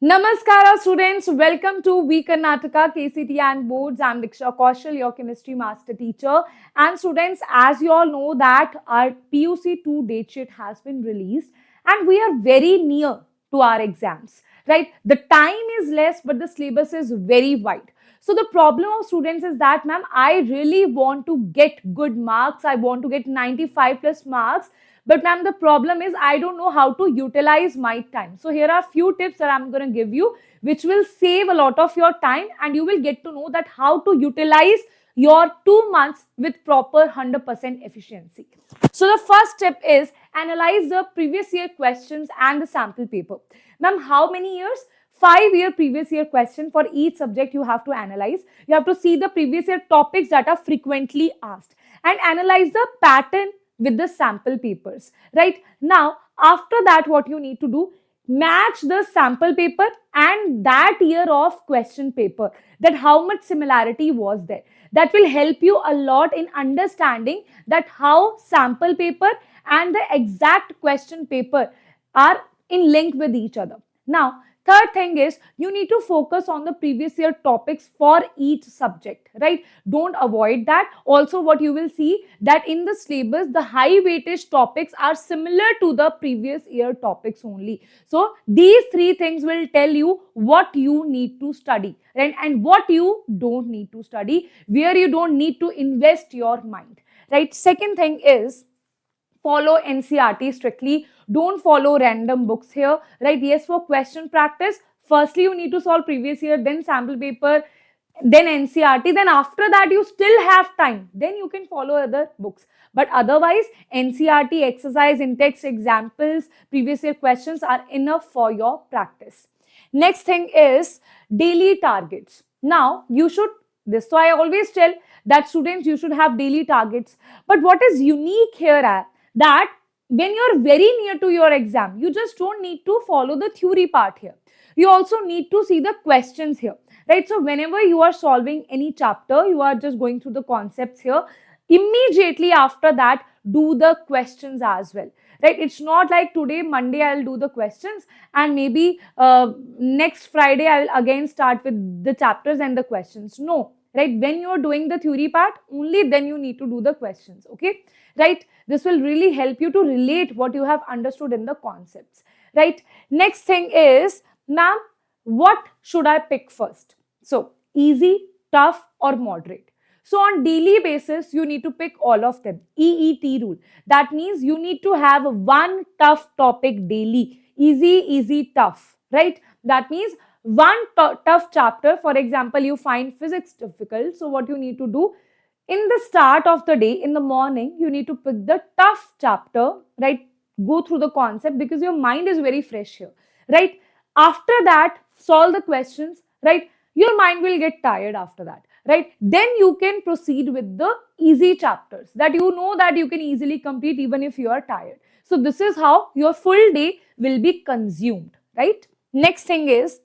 Namaskara students, welcome to We Karnataka KCET and Boards. I'm Diksha Kaushal, your chemistry master teacher. And students, as you all know that our PUC 2 date sheet has been released and we are very near to our exams, right? The time is less but the syllabus is very wide. So the problem of students is that, ma'am, I really want to get good marks. I want to get 95 plus marks. But ma'am, the problem is I don't know how to utilize my time. So here are few tips that I'm going to give you, which will save a lot of your time and you will get to know that how to utilize your 2 months with proper 100% efficiency. So the first tip is analyze the previous year questions and the sample paper. Ma'am, how many years? 5-year previous year question for each subject you have to analyze. You have to see the previous year topics that are frequently asked and analyze the pattern with the sample papers, right? Now, after that, what you need to do, match the sample paper and that year of question paper, that how much similarity was there. That will help you a lot in understanding that how sample paper and the exact question paper are in link with each other. Now, third thing is you need to focus on the previous year topics for each subject, right? Don't avoid that. Also, what you will see that in the syllabus, the high weightage topics are similar to the previous year topics only. So, these three things will tell you what you need to study, right? And what you don't need to study, where you don't need to invest your mind, right? Second thing is follow NCERT strictly. Don't follow random books here, right? Yes, for question practice, firstly you need to solve previous year, then sample paper, then NCERT. Then after that you still have time. Then you can follow other books. But otherwise, NCERT exercise, in-text examples, previous year questions are enough for your practice. Next thing is daily targets. Now, you should, this so I always tell that students, you should have daily targets. But what is unique here that when you're very near to your exam, you just don't need to follow the theory part here. You also need to see the questions here, right? So whenever you are solving any chapter, you are just going through the concepts here. Immediately after that, do the questions as well, right? It's not like today, Monday, I'll do the questions and maybe next Friday, I will again start with the chapters and the questions. No, right? When you're doing the theory part, only then you need to do the questions, okay? Right? This will really help you to relate what you have understood in the concepts, right? Next thing is, ma'am, what should I pick first? So, easy, tough, or moderate. So, on daily basis, you need to pick all of them. EET rule. That means you need to have one tough topic daily. Easy, easy, tough, right? That means one tough chapter. For example, you find physics difficult. So, what you need to do, in the start of the day, in the morning, you need to pick the tough chapter, right? Go through the concept because your mind is very fresh here, right? After that, solve the questions, right? Your mind will get tired after that, right? Then you can proceed with the easy chapters that you know that you can easily complete even if you are tired. So this is how your full day will be consumed, right? Next thing is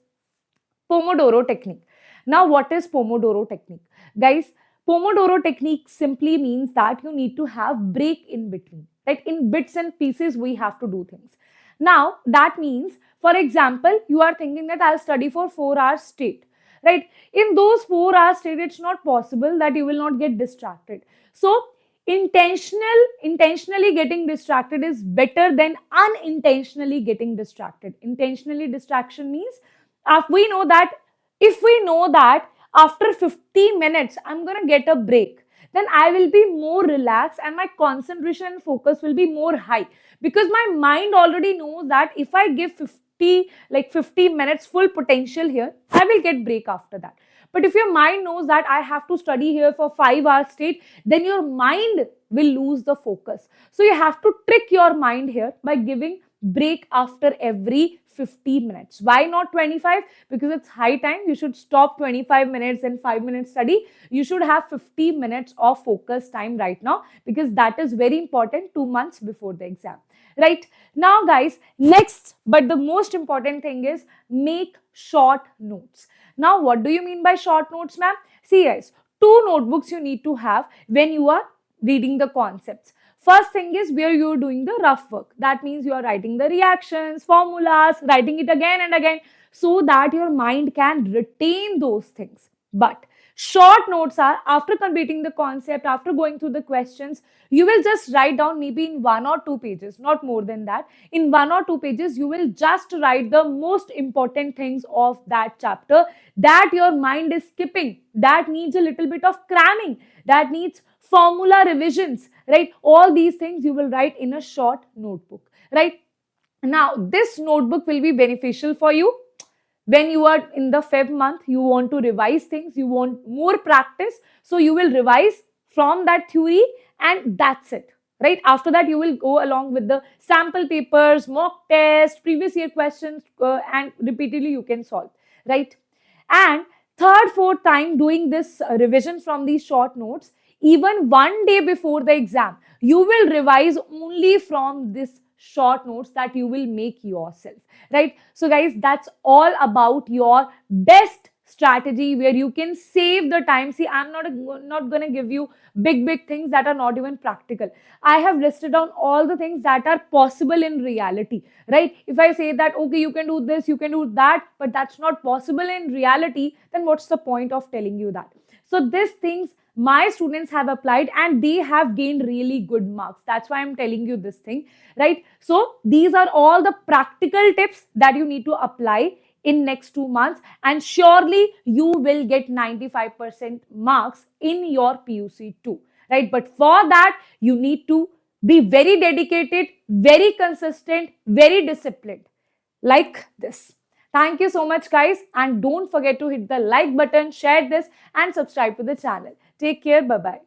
Pomodoro Technique. Now, what is Pomodoro Technique? Guys, Pomodoro Technique simply means that you need to have break in between, right? In bits and pieces, we have to do things. Now, that means, for example, you are thinking that I'll study for 4 hours straight, right? In those 4 hours straight, it's not possible that you will not get distracted. So, intentionally getting distracted is better than unintentionally getting distracted. Intentionally distraction means if we know that after 50 minutes I'm going to get a break, then I will be more relaxed and my concentration and focus will be more high because my mind already knows that if I give 50 minutes full potential here, I will get break after that. But if your mind knows that I have to study here for 5 hours straight, then your mind will lose the focus. So you have to trick your mind here by giving break after every 50 minutes. Why not 25? Because it's high time. You should stop 25 minutes and 5 minutes study. You should have 50 minutes of focus time right now because that is very important 2 months before the exam. Right? Now guys, next but the most important thing is make short notes. Now what do you mean by short notes, ma'am? See guys, 2 notebooks you need to have when you are reading the concepts. First thing is where you're doing the rough work. That means you are writing the reactions, formulas, writing it again and again. so that your mind can retain those things. But short notes are after completing the concept, after going through the questions, you will just write down maybe in 1 or 2 pages, not more than that. In 1 or 2 pages, you will just write the most important things of that chapter that your mind is skipping, that needs a little bit of cramming, that needs formula revisions, right? All these things you will write in a short notebook, right? Now, this notebook will be beneficial for you when you are in the Feb month, you want to revise things, you want more practice. So you will revise from that theory and that's it. Right? After that, you will go along with the sample papers, mock test, previous year questions, and repeatedly you can solve. Right? And third, fourth time doing this revision from these short notes, even one day before the exam, you will revise only from this short notes that you will make yourself, right? So guys, that's all about your best strategy where you can save the time. See, I'm not going to give you big things that are not even practical. I have listed down all the things that are possible in reality, right? If I say that, okay, you can do this, you can do that, but that's not possible in reality, then what's the point of telling you that? So these things my students have applied and they have gained really good marks. That's why I'm telling you this thing, right? So these are all the practical tips that you need to apply in next 2 months, and surely you will get 95% marks in your PUC too, right? But for that, you need to be very dedicated, very consistent, very disciplined, like this. Thank you so much, guys. And don't forget to hit the like button, share this, and subscribe to the channel. Take care. Bye bye.